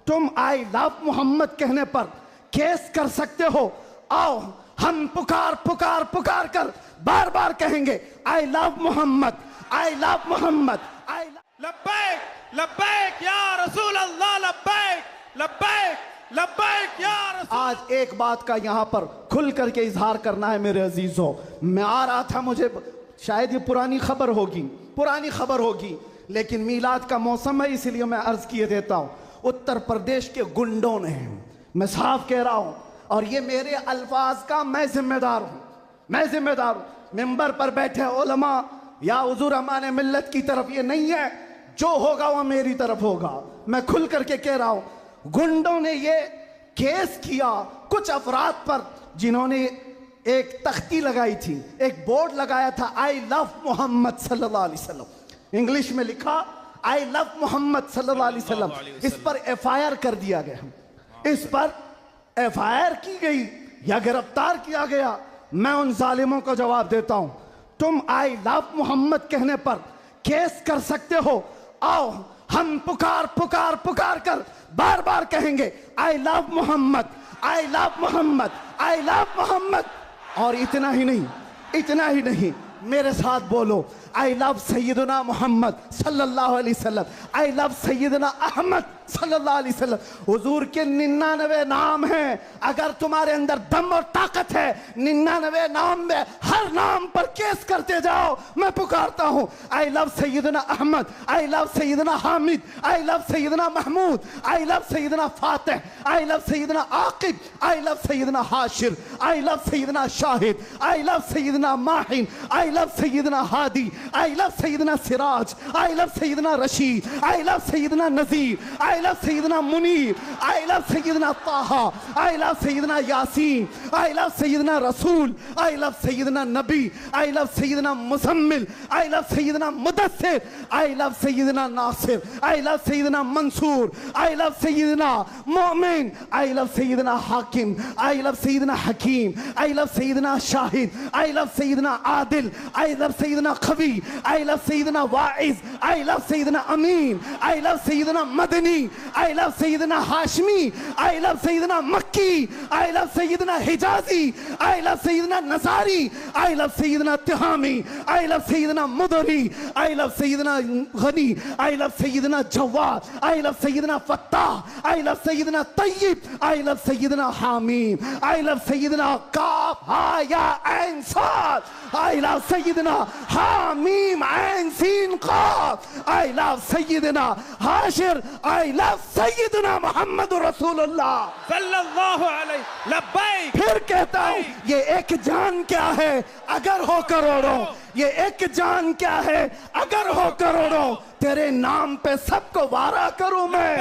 तुम आई लव मोहम्मद कहने पर केस कर सकते हो। आओ हम पुकार पुकार पुकार कर बार बार कहेंगे I love Mohammad, I love Mohammad, I लब्बैक लब्बैक या रसूल अल्लाह, लब्बैक लब्बैक लब्बैक या रसूल। आज एक बात का यहाँ पर खुल करके इजहार करना है मेरे अजीजों। मैं आ रहा था, मुझे शायद ये पुरानी खबर होगी, लेकिन मीलाद का मौसम है इसलिए मैं अर्ज किए देता हूँ। उत्तर प्रदेश के गुंडों ने, मैं साफ कह रहा हूँ और ये मेरे अल्फाज का मैं जिम्मेदार हूँ। मिंबर पर बैठे उलमा या हुजूर अमाने मिल्लत की तरफ ये नहीं है, जो होगा वो मेरी तरफ होगा। मैं खुल करके कह रहा हूँ, गुंडों ने ये केस किया कुछ अफराद पर जिन्होंने एक तख्ती लगाई थी, एक बोर्ड लगाया था आई लव मोहम्मद सल्लल्लाहु अलैहि वसल्लम, इंग्लिश में लिखा आई लव मोहम्मद सल्लल्लाहु अलैहि वसल्लम। इस पर एफआईआर कर दिया गया, इस पर एफआईआर की गई या गिरफ्तार किया गया। मैं उन जालिमों को जवाब देता हूं, तुम आई लव मोहम्मद कहने पर केस कर सकते हो। आओ हम पुकार पुकार पुकार कर बार बार कहेंगे I love Mohammad, I love Mohammad, I love Muhammad. और इतना ही नहीं, मेरे साथ बोलो आई लव सैयदना मोहम्मद सल्लल्लाहु अलैहि वसल्लम, आई लव सैयदना अहमद सल्लल्लाहु अलैहि वसल्लम। हुजूर के 99 नाम हैं, अगर तुम्हारे अंदर दम और ताकत है 99 नाम में हर नाम पर केस करते जाओ। मैं पुकारता हूं I love Sayyidina Ahmad, I love Sayyidina Hamid, I love Sayyidina Mahmood, I love Sayyidina Fatih, I love Sayyidina Aqib, I love Sayyidina Hashir, I love Sayyidina Shahid, I love Sayyidina Mahin, I love Sayyidina Hadi, I love Sayyidina Siraj, I love Sayyidina Rashid, I love Sayyidina Nazir, I love Sayyidina Munir, I love Sayyidina Taha, I love Sayyidina Yasin, I love Sayyidina Rasool, I love Syedna Nabi, I love Sayyidina Muzammil, I love Sayyidina Mudassir, I love Sayyidina Nasir, I love Sayyidina Mansoor, I love Sayyidina Momin, I love Sayyidina Hakim, I love Sayyidina Hakeem, I love Sayyidina Shahid, I love Sayyidina Adil, I love Sayyidina Qawi, I love Sayyidina Waiz, I love Sayyidina Amin, I love Sayyidina Madani, I love Sayyidina Hashmi, I love Sayyidina Makki, I love Sayyidina Hijazi, I love Sayyidina नजारी, I love Sayyidina Tihami, I love Sayyidina Mudri, I love Sayyidina Ghani, I love Sayyidina Jawad, I love Sayyidina Fattah, I love Sayyidina Tayyab, I love Sayyidina Hamim, I love Sayyidina काफ हा या ऐन साद, I love Sayyidina Hamim ऐन सीन काफ, I love Sayyidina Hashir, I love Sayyidina Mohammad रसूलुल्लाह सल्लल्लाहु अलैहि। लब्बैक। फिर कहता हूं ये एक जान क्या है अगर हो करोड़ों, ये एक जान क्या है अगर हो करोड़ों, तेरे नाम पे सबको वारा करूं मैं,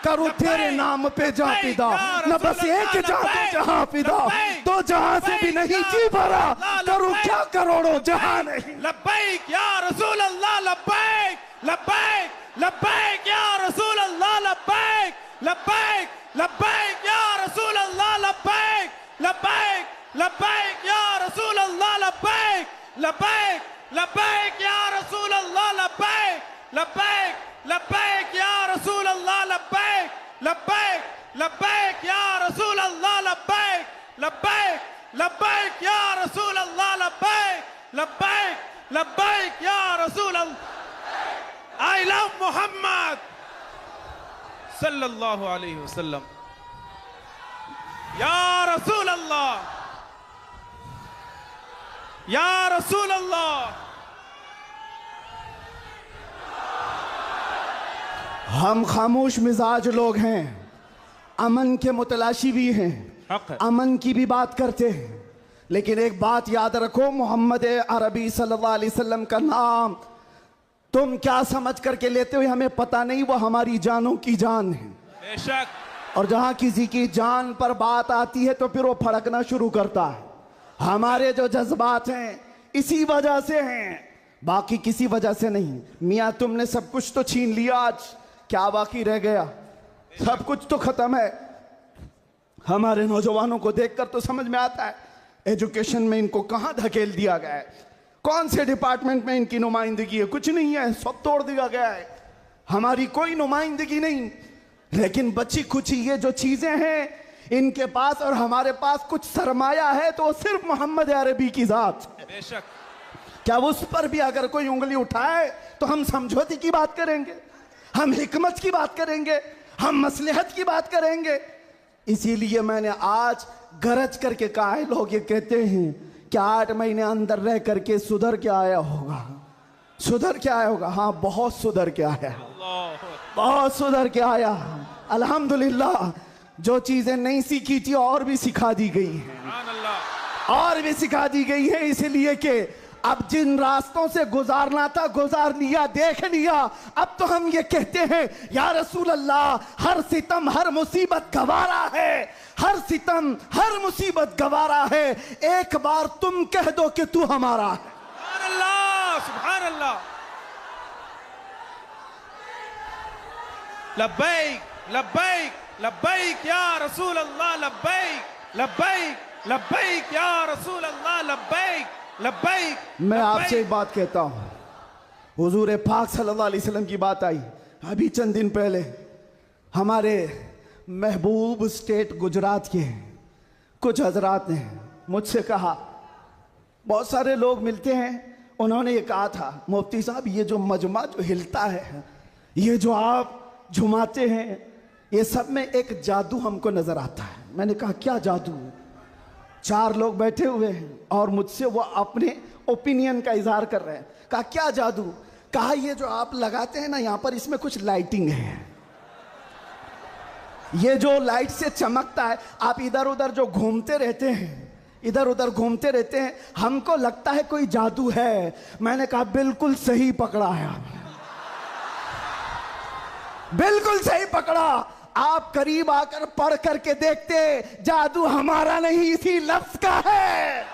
करूं तेरे नाम पे जा फिदा, न बस एक जा पे जहां फिदा, तो जहां से भी नहीं जी भरा, करूं क्या करोड़ों जहां नहीं। लब्बैक या रसूल अल्लाह, लब्बैक लब्बैक लब्बैक या रसूल अल्लाह, लब्बैक लब्बैक लब्बैक या रसूल अल्लाह, लब्बैक लब्बैक लब्बैक या रसूल अल्लाह, लब्बैक लब्बैक लब्बैक या रसूल अल्लाह, लब्बैक लब्बैक लब्बैक या रसूल अल्लाह, लब्बैक लब्बैक लब्बैक या रसूल अल्लाह, लब्बैक लब्बैक लब्बैक या रसूल अल्लाह, लब्बैक लब्बैक लब्बैक या रसूल अल्लाह। आई लव मोहम्मद सल्लल्लाहु अलैहि वसल्लम या रसूल अल्लाह, या रसूल अल्लाह। हम खामोश मिजाज लोग हैं, अमन के मुतलाशी भी हैं, अमन की भी बात करते हैं, लेकिन एक बात याद रखो, मोहम्मद अरबी सल्लल्लाहु अलैहि वसल्लम का नाम तुम क्या समझ करके लेते हो हमें पता नहीं, वो हमारी जानों की जान है बेशक। और जहां किसी की जान पर बात आती है तो फिर वो फड़कना शुरू करता है। हमारे जो जज्बात हैं इसी वजह से हैं, बाकी किसी वजह से नहीं। मियाँ तुमने सब कुछ तो छीन लिया, आज क्या बाकी रह गया? सब कुछ तो खत्म है। हमारे नौजवानों को देखकर तो समझ में आता है एजुकेशन में इनको कहां धकेल दिया गया है, कौन से डिपार्टमेंट में इनकी नुमाइंदगी है? कुछ नहीं है, सब तोड़ दिया गया है। हमारी कोई नुमाइंदगी नहीं। लेकिन बची खुची ये जो चीजें हैं इनके पास और हमारे पास कुछ सरमाया है तो वो सिर्फ मोहम्मद अरबी की जात है। बेशक। क्या उस पर भी अगर कोई उंगली उठाए तो हम समझौते की बात करेंगे, हम हिकमत की बात करेंगे, हम मसलहत की बात करेंगे। इसीलिए मैंने आज गरज करके कहा है, लोग ये कहते हैं कि 8 महीने अंदर रह करके सुधर के आया होगा, सुधर के आया होगा। हाँ, बहुत सुधर के आया, बहुत सुधर के आया। अल्हम्दुलिल्लाह, जो चीजें नहीं सीखी थी और भी सिखा दी गई हैं, और भी सिखा दी गई है। इसलिए कि अब जिन रास्तों से गुजारना था गुजार लिया, देख लिया। अब तो हम ये कहते हैं या रसूल अल्लाह, हर सितम हर मुसीबत गवारा है, हर सितम हर मुसीबत गवारा है। एक बार तुम कह दो कि तू हमारा है। सुभान अल्लाह, सुभान अल्लाह। लब्बैक लब्बैक लब्बैक या रसूल अल्लाह, लब्बैक लब्बैक लब्बैक या रसूल अल्लाह, लब्बैक लब्बैक। मैं आपसे एक बात कहता हूं, हुजूर पाक सल्लल्लाहु अलैहि वसल्लम की बात आई अभी चंद दिन पहले। हमारे महबूब स्टेट गुजरात के कुछ हजरात ने मुझसे कहा, बहुत सारे लोग मिलते हैं, उन्होंने ये कहा था, मुफ्ती साहब ये जो मजमा जो हिलता है, ये जो आप झुमाते हैं, ये सब में एक जादू हमको नजर आता है। मैंने कहा क्या जादू? 4 लोग बैठे हुए हैं और मुझसे वो अपने ओपिनियन का इजहार कर रहे हैं। कहा क्या जादू? कहा ये जो आप लगाते हैं ना यहाँ पर, इसमें कुछ लाइटिंग है, ये जो लाइट से चमकता है, आप इधर उधर जो घूमते रहते हैं, इधर उधर घूमते रहते हैं, हमको लगता है कोई जादू है। मैंने कहा बिल्कुल सही पकड़ा है आपने, बिल्कुल सही पकड़ा। आप करीब आकर पढ़ करके देखते, जादू हमारा नहीं इसी लफ्ज का है।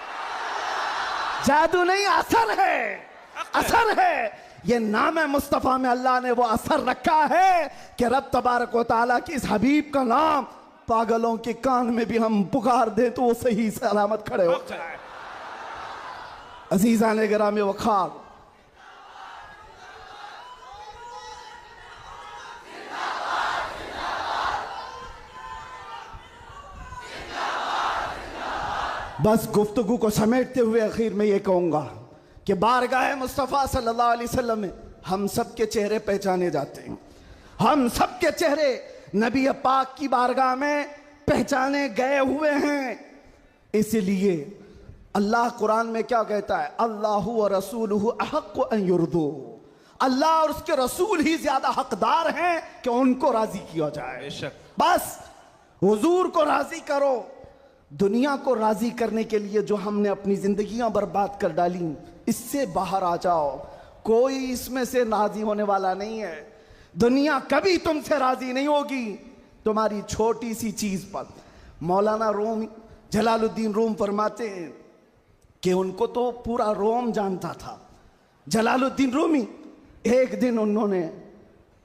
जादू नहीं, असर है, असर है। ये नाम है मुस्तफा में अल्लाह ने वो असर रखा है कि रब तबारक व तआला की इस हबीब का नाम पागलों के कान में भी हम पुकार दें तो वो सही सलामत खड़े हो जाए। अजीज़ान गिरामी वक़ार, बस गुफ्तगू को समेटते हुए आखिर में ये कहूँगा कि बारगाह मुस्तफ़ा सल्लल्लाहु अलैहि वसल्लम में हम सब के चेहरे पहचाने जाते हैं। हम सब के चेहरे नबी पाक की बारगाह में पहचाने गए हुए हैं। इसलिए अल्लाह कुरान में क्या कहता है? अल्लाहु व रसूलुहु अहक्कु अन युर्दू। अल्लाह और उसके रसूल ही ज्यादा हकदार हैं कि उनको राजी किया जाए। बस हुजूर को राजी करो। दुनिया को राजी करने के लिए जो हमने अपनी जिंदगियां बर्बाद कर डाली, इससे बाहर आ जाओ। कोई इसमें से राजी होने वाला नहीं है। दुनिया कभी तुमसे राजी नहीं होगी तुम्हारी छोटी सी चीज पर। मौलाना रूम जलालुद्दीन रूम फरमाते हैं कि उनको तो पूरा रोम जानता था। जलालुद्दीन रूमी, एक दिन उन्होंने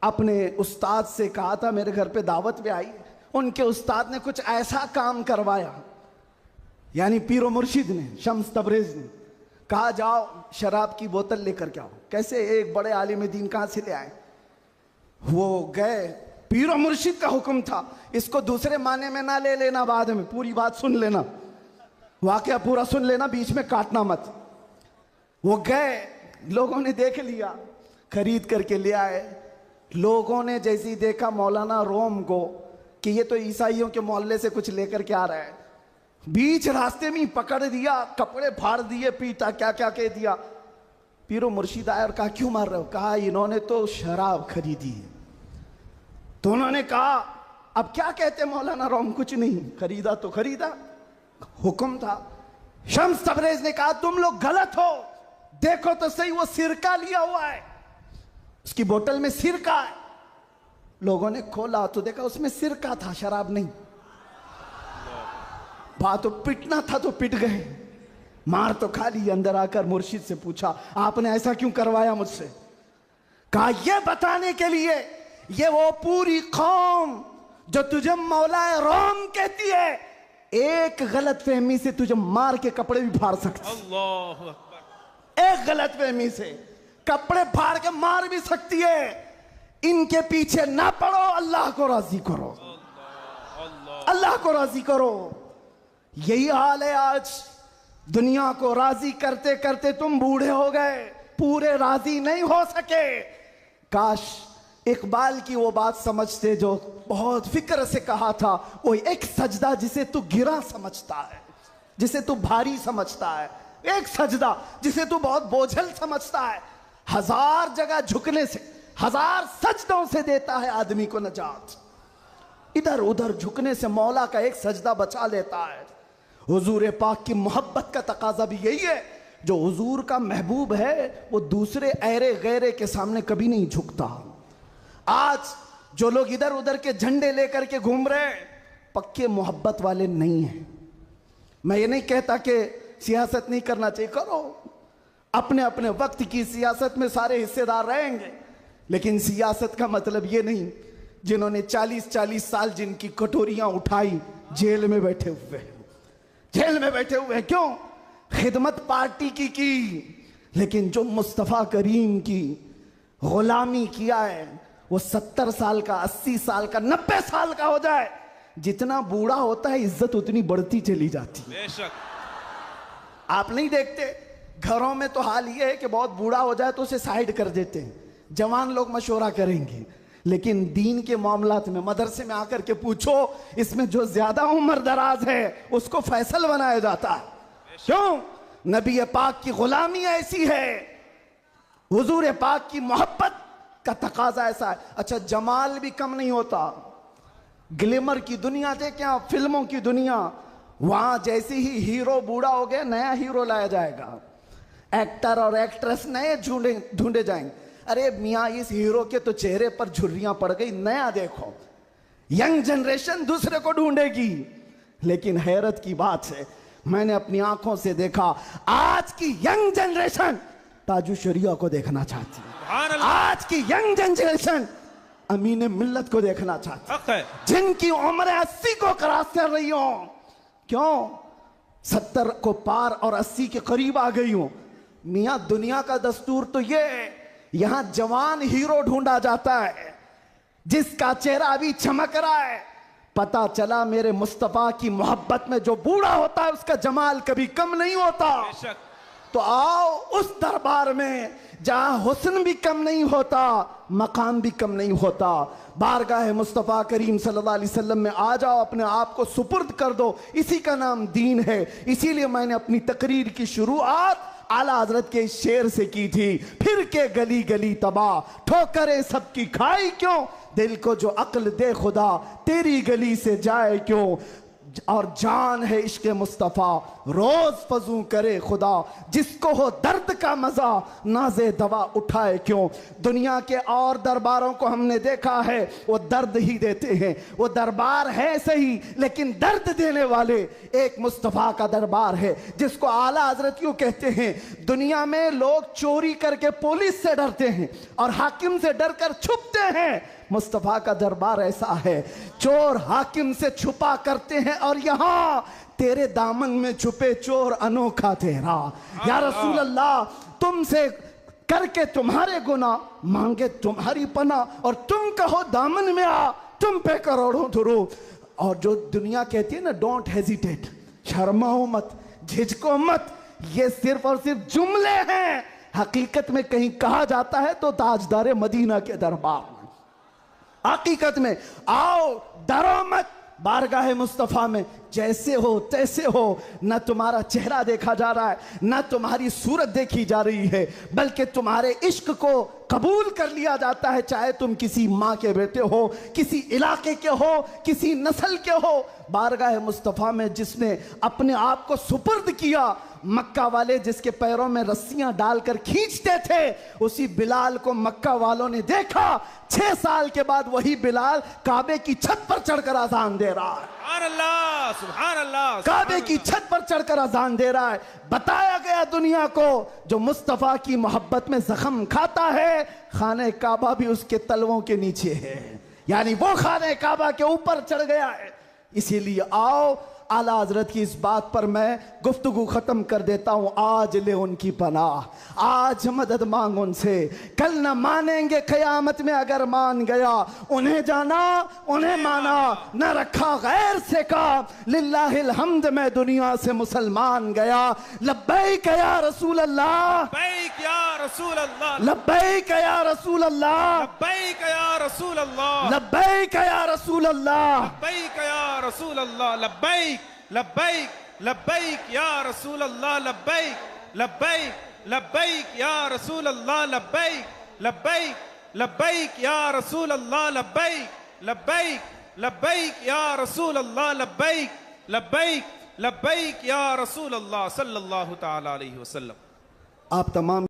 अपने उस्ताद से कहा था, मेरे घर पे दावत पे आई, उनके उस्ताद ने कुछ ऐसा काम करवाया, यानी पीरो मुर्शिद ने, शम्स तबरेज ने कहा जाओ शराब की बोतल लेकर के आओ। कैसे? एक बड़े आलिम दीन कहाँ से ले आए? वो गए, पीरो मुर्शिद का हुक्म था, इसको दूसरे माने में ना ले लेना, बाद में पूरी बात सुन लेना, वाकया पूरा सुन लेना, बीच में काटना मत। वो गए, लोगों ने देख लिया, खरीद करके ले आए। लोगों ने जैसे ही देखा मौलाना रोम को कि ये तो ईसाइयों के मोहल्ले से कुछ लेकर के आ रहा है, बीच रास्ते में पकड़ दिया, कपड़े फाड़ दिए, पीटा, क्या क्या कह दिया। पीरो मुर्शिद आया और कहा क्यों मार रहे हो? कहा इन्होंने तो शराब खरीदी है। तो उन्होंने कहा अब क्या कहते मौलाना रोम? कुछ नहीं, खरीदा तो खरीदा, हुक्म था। शम्स तबरेज ने कहा तुम लोग गलत हो, देखो तो सही, वो सिरका लिया हुआ है, उसकी बोतल में सिरका है। लोगों ने खोला तो देखा उसमें सिरका था, शराब नहीं। बात तो पिटना था तो पिट गए, मार तो खा ली। अंदर आकर मुर्शिद से पूछा आपने ऐसा क्यों करवाया मुझसे? कहा यह बताने के लिए ये वो पूरी कौम जो तुझे मौलाए रोम कहती है, एक गलत फहमी से तुझे मार के कपड़े भी फाड़ सकती। अल्लाहु अकबर। एक गलत फहमी से कपड़े फाड़ के मार भी सकती है। इनके पीछे ना पड़ो, अल्लाह को राजी करो, अल्लाह को राजी करो। यही हाल है आज। दुनिया को राजी करते करते तुम बूढ़े हो गए, पूरे राजी नहीं हो सके। काश इकबाल की वो बात समझते जो बहुत फिक्र से कहा था, वो एक सजदा जिसे तू गिरा समझता है, जिसे तू भारी समझता है, एक सजदा जिसे तू बहुत बोझल समझता है, 1000 जगह झुकने से, 1000 सजदों से देता है आदमी को नजात। इधर उधर झुकने से मौला का एक सजदा बचा लेता है। हुजूर पाक की मोहब्बत का तकाजा भी यही है। जो हुजूर का महबूब है वो दूसरे ऐरे गैरे के सामने कभी नहीं झुकता। आज जो लोग इधर उधर के झंडे लेकर के घूम रहे हैं, पक्के मोहब्बत वाले नहीं हैं। मैं ये नहीं कहता कि सियासत नहीं करना चाहिए, करो, अपने अपने वक्त की सियासत में सारे हिस्सेदार रहेंगे, लेकिन सियासत का मतलब ये नहीं जिन्होंने 40-40 साल जिनकी कटोरियां उठाई जेल में बैठे हुए, जेल में बैठे हुए। क्यों? खिदमत पार्टी की, लेकिन जो मुस्तफ़ा करीम की गुलामी किया है, वो 70 साल का, 80 साल का, 90 साल का हो जाए, जितना बूढ़ा होता है इज्जत उतनी बढ़ती चली जाती है। बेशक आप नहीं देखते घरों में तो हाल ये है कि बहुत बूढ़ा हो जाए तो उसे साइड कर देते हैं, जवान लोग मशवरा करेंगे, लेकिन दीन के मामलात में मदरसे में आकर के पूछो, इसमें जो ज्यादा उम्र दराज है उसको फैसल बनाया जाता है। क्यों? नबी पाक की गुलामी ऐसी है, हुजूर पाक की मोहब्बत का तकाजा ऐसा है। अच्छा, जमाल भी कम नहीं होता। ग्लिमर की दुनिया देखें आप, फिल्मों की दुनिया, वहां जैसे ही हीरो बूढ़ा हो गया नया हीरो लाया जाएगा, एक्टर और एक्ट्रेस नए ढूंढे जाएंगे। अरे मियाँ, इस हीरो के तो चेहरे पर झुर्रियां पड़ गई, नया देखो। यंग जनरेशन दूसरे को ढूंढेगी। लेकिन हैरत की बात है, मैंने अपनी आंखों से देखा, आज की यंग जनरेशन ताजु शरिया को देखना चाहती है। आज की यंग जनरेशन अमीन मिल्लत को देखना चाहती है, जिनकी उम्र 80 को क्रॉस कर रही हो। क्यों? 70 को पार और 80 के करीब आ गई हो। मियां, दुनिया का दस्तूर तो ये है, यहां जवान हीरो ढूंढा जाता है जिसका चेहरा अभी चमक रहा है। पता चला मेरे मुस्तफा की मोहब्बत में जो बूढ़ा होता है उसका जमाल कभी कम नहीं होता। तो आओ उस दरबार में जहां हुस्न भी कम नहीं होता, मकाम भी कम नहीं होता। बारगाह मुस्तफ़ा करीम सल्लल्लाहु अलैहि वसल्लम में आ जाओ, अपने आप को सुपुर्द कर दो, इसी का नाम दीन है। इसीलिए मैंने अपनी तकरीर की शुरुआत आला हजरत के शेर से की थी, फिर के गली गली तबाह, ठोकरे सबकी खाई क्यों, दिल को जो अक्ल दे खुदा, तेरी गली से जाए क्यों। और जान है इश्क मुस्तफ़ा, रोज फजू करे खुदा, जिसको हो दर्द का मजा, नाजे दवा उठाए क्यों। दुनिया के और दरबारों को हमने देखा है, वो दर्द ही देते हैं, वो दरबार है सही लेकिन दर्द देने वाले। एक मुस्तफ़ा का दरबार है जिसको आला हजरत यूं कहते हैं, दुनिया में लोग चोरी करके पुलिस से डरते हैं और हाकिम से डरकर छुपते हैं। मुस्तफ़ा का दरबार ऐसा है, चोर हाकिम से छुपा करते हैं और यहाँ तेरे दामन में छुपे चोर अनोखा तेरा। या रसूल अल्लाह, तुमसे करके तुम्हारे गुनाह, मांगे तुम्हारी पना, और तुम कहो दामन में आ, तुम पे करोड़ों दुरूद। और जो दुनिया कहती है ना, डोंट हेजिटेट, शर्माओ मत, झिझको मत, ये सिर्फ और सिर्फ जुमले हैं। हकीकत में कहीं कहा जाता है तो ताजदार मदीना के दरबार में, हकीकत में आओ, डरो मत, बारगाह मुस्तफ़ा में जैसे हो तैसे हो। न तुम्हारा चेहरा देखा जा रहा है, न तुम्हारी सूरत देखी जा रही है, बल्कि तुम्हारे इश्क को कबूल कर लिया जाता है, चाहे तुम किसी माँ के बेटे हो, किसी इलाके के हो, किसी नस्ल के हो। बारगाह मुस्तफ़ा में जिसने अपने आप को सुपुर्द किया, मक्का वाले जिसके पैरों में रस्सियां डालकर खींचते थे, उसी बिलाल को मक्का वालों ने देखा। 6 साल के बाद वही बिलाल काबे की छत पर चढ़कर अजान दे रहा है। सुभान अल्लाह, काबे की छत पर चढ़कर अजान दे रहा है। बताया गया दुनिया को, जो मुस्तफ़ा की मोहब्बत में जख्म खाता है, खाने काबा भी उसके तलवों के नीचे है, यानी वो खाने काबा के ऊपर चढ़ गया है। इसीलिए आओ, आला हजरत की इस बात पर मैं गुफ्तगू ख़त्म कर देता हूँ। आज ले उनकी पनाह, आज मदद मांग उनसे, कल न मानेंगे क़यामत में अगर मान गया। उन्हें जाना उन्हें माना, न रखा गैर से का, लिल्लाहिल हम्द मैं दुनिया से मुसलमान गया। लब्बैक या रसूल अल्लाह, लब्बैक या रसूल अल्लाह, लब्बैक या रसूल अल्लाह, लब्बैक या रसूल अल्लाह, लब्बैक या रसूल अल्लाह, लब्बैक या रसूल अल्लाह, लब्बैक लब्बैक लब्बैक या रसूल अल्लाह, लब्बैक लब्बैक लब्बैक या रसूल अल्लाह, लब्बैक लब्बैक लब्बैक या रसूल अल्लाह, लब्बैक लब्बैक लब्बैक या रसूल अल्लाह, लब्बैक लब्बैक लब्बैक या रसूल अल्लाह सल्लल्लाहु तआला अलैहि वसल्लम। आप तमाम